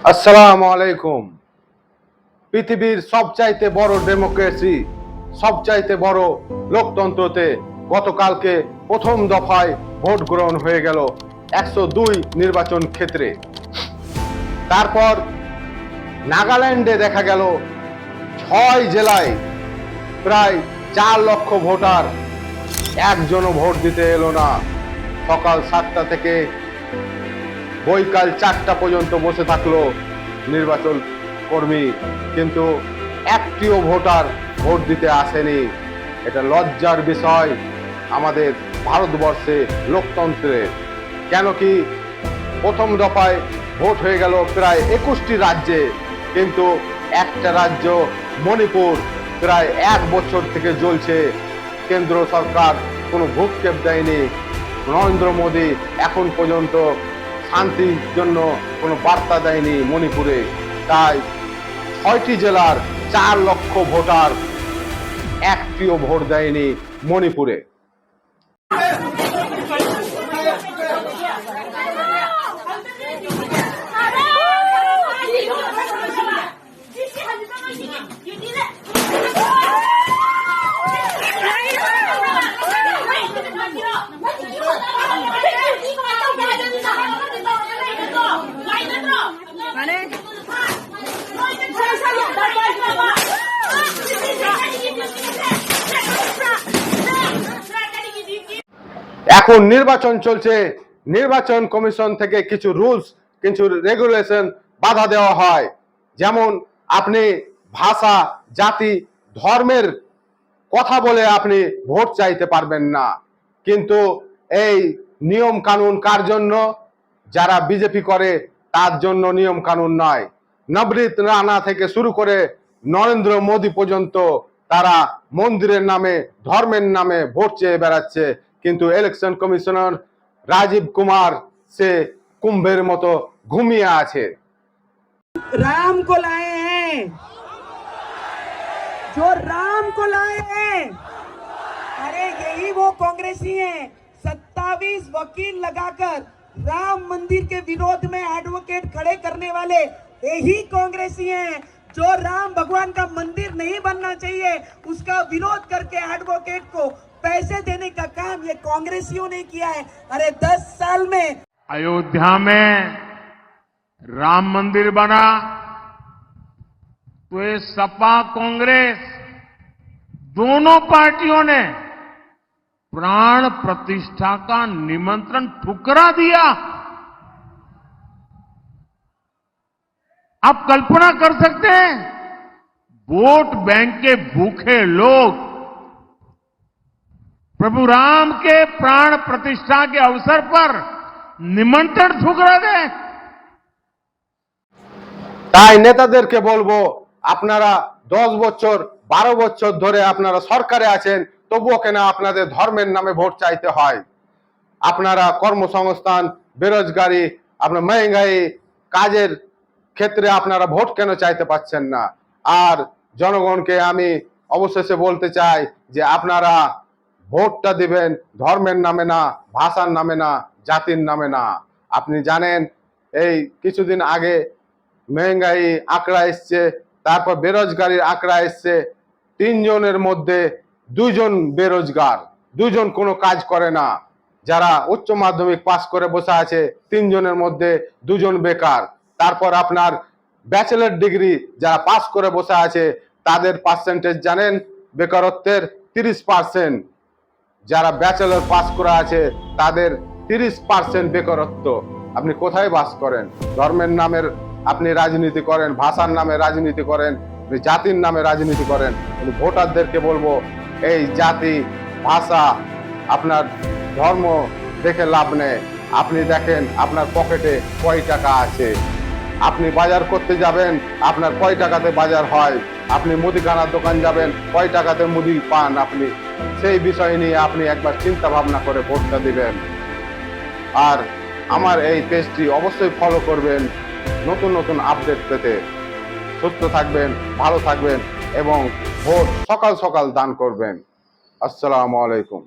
আসসালামু আলাইকুম। পৃথিবীর সবচাইতে বড় ডেমোক্রেসি, সবচাইতে বড় লোকতন্ত্রতে গতকালকে প্রথম দফায় ভোট গ্রহণ হয়ে গেল 102 নির্বাচন ক্ষেত্রে। তারপর নাগাল্যান্ডে দেখা গেল 6 জেলায় প্রায় 4 লক্ষ ভোটার, একজনও ভোট দিতে এলো না। সকাল 7টা থেকে বৈকাল 4টা পর্যন্ত বসে থাকলো নির্বাচন কর্মী, কিন্তু একটিও ভোটার ভোট দিতে আসেনি। এটা লজ্জার বিষয় আমাদের ভারতবর্ষে লোকতন্ত্রে। কেন কি প্রথম দফায় ভোট হয়ে গেল প্রায় 21টি রাজ্যে, কিন্তু একটা রাজ্য মণিপুর প্রায় 1 বছর থেকে জ্বলছে। কেন্দ্র সরকার কোনো ভ্রুক্ষেপ দেয়নি। নরেন্দ্র মোদী এখন পর্যন্ত শান্তির জন্য কোনো বার্তা দেয়নি মণিপুরে। তাই 6টি জেলার 4 লক্ষ ভোটার একটিও ভোট দেয়নি মণিপুরে। এখন নির্বাচন চলছে, নির্বাচন কমিশন থেকে কিছু রুলস, কিছু রেগুলেশন বাধা দেওয়া হয়। যেমন আপনি ভাষা, জাতি, ধর্মের কথা বলে আপনি ভোট চাইতে পারবেন না। কিন্তু এই নিয়ম কানুন কার জন্য? যারা বিজেপি করে তার জন্য নিয়ম কানুন নয়। নবনীত রানা থেকে শুরু করে নরেন্দ্র মোদী পর্যন্ত তারা মন্দিরের নামে, ধর্মের নামে ভোট চেয়ে বেড়াচ্ছে। কিন্তু ইলেকশন কমিশনার রাজীব কুমার সে কুম্ভের মতো ঘুমিয়ে আছে। राम को लाए हैं, जो राम को लाए हैं। अरे यही वो कांग्रेसी हैं, 27 वकील लगाकर राम मंदिर के विरोध में एडवोकेट खड़े करने वाले यही कांग्रेसी हैं, जो राम भगवान का मंदिर नहीं बनना चाहिए उसका विरोध करके एडवोकेट को पैसे देने का काम ये कांग्रेसियों ने किया है। अरे 10 साल में अयोध्या में राम मंदिर बना तो ये सपा कांग्रेस दोनों पार्टियों ने प्राण प्रतिष्ठा का निमंत्रण ठुकरा दिया। आप कल्पना कर सकते हैं, वोट बैंक के भूखे लोग प्रभु राम के प्राण प्रतिष्ठा के अवसर पर निमंत्रण ठुकरा दे। তাই নেতাদেরকে বলবো, আপনারা 10 বছর 12 বছর ধরে আপনারা সরকারে আছেন, তবুও কেন আপনাদের ধর্মের নামে ভোট চাইতে হয়? আপনারা কর্মসংস্থান, বেরোজগারি, আপনার মহঙ্গাই, কাজের ক্ষেত্রে আপনারা ভোট কেন চাইতে পাচ্ছেন না? আর জনগণকে আমি অবশেষে বলতে চাই যে আপনারা ভোটটা দিবেন ধর্মের নামে না, ভাষার নামে না, জাতির নামে না। আপনি জানেন এই কিছুদিন আগে মহঙ্গাই আঁকড়া এসছে, তারপর বেরোজগারির আঁকড়া এসছে। 3 জনের মধ্যে 2 জন বেরোজগার, 2 জন কোনো কাজ করে না। যারা উচ্চ মাধ্যমিক পাস করে বসে আছে 3 জনের মধ্যে 2 জন বেকার। তারপর আপনার ব্যাচেলর ডিগ্রি যারা পাস করে বসে আছে তাদের পার্সেন্টেজ জানেন বেকারত্বের 30%। যারা ব্যাচেলর পাস করা আছে তাদের 30% বেকারত্ব। আপনি কোথায় বাস করেন? ধর্মের নামের আপনি রাজনীতি করেন, ভাষার নামে রাজনীতি করেন, জাতির নামে রাজনীতি করেন। কিন্তু ভোটারদেরকে বলবো, এই জাতি, ভাষা, আপনার ধর্ম দেখে লাভ নেই। আপনি দেখেন আপনার পকেটে কয় টাকা আছে। আপনি বাজার করতে যাবেন, আপনার কয় টাকাতে বাজার হয়। আপনি মুদিখানার দোকান যাবেন, কয় টাকাতে মুদি পান আপনি। সেই বিষয় নিয়ে আপনি একবার চিন্তা ভাবনা করে ভোটটা দিবেন। আর আমার এই পেজটি অবশ্যই ফলো করবেন নতুন নতুন আপডেট পেতে। সুস্থ থাকবেন, ভালো থাকবেন এবং ভোট সকাল সকাল দান করবেন। আসসালামু আলাইকুম।